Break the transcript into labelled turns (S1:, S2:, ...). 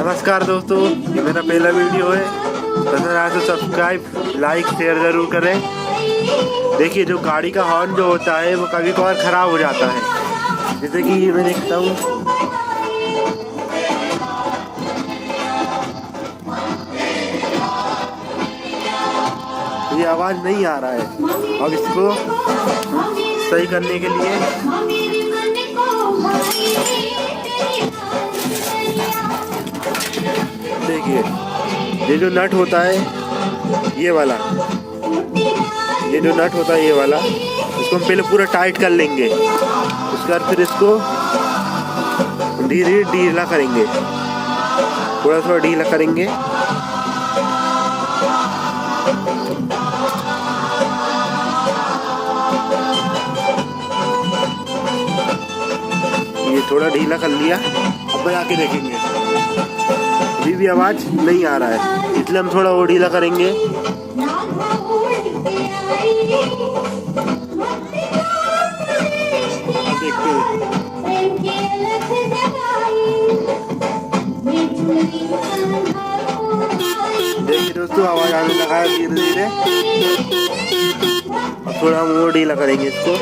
S1: नमस्कार दोस्तों, ये मेरा पहला वीडियो है। पसंद आए तो सब्सक्राइब, लाइक, शेयर ज़रूर करें। देखिए, जो गाड़ी का हॉर्न जो होता है वो कभी कभार ख़राब हो जाता है। जैसे कि ये मैं देखता हूँ, ये आवाज़ नहीं आ रहा है। अब इसको सही करने के लिए देखिए, ये जो नट होता है ये वाला, ये जो नट होता है ये वाला, इसको हम पहले पूरा टाइट कर लेंगे। उसके बाद फिर इसको धीरे ढीला करेंगे, थोड़ा ढीला करेंगे। ये थोड़ा ढीला कर लिया। अब बजा के देखेंगे, अभी भी आवाज नहीं आ रहा है, इसलिए हम थोड़ा और ढीला करेंगे। देखते हैं, देखिए दोस्तों, आवाज आने लगा है धीरे धीरे। अब थोड़ा हम और ढीला करेंगे इसको।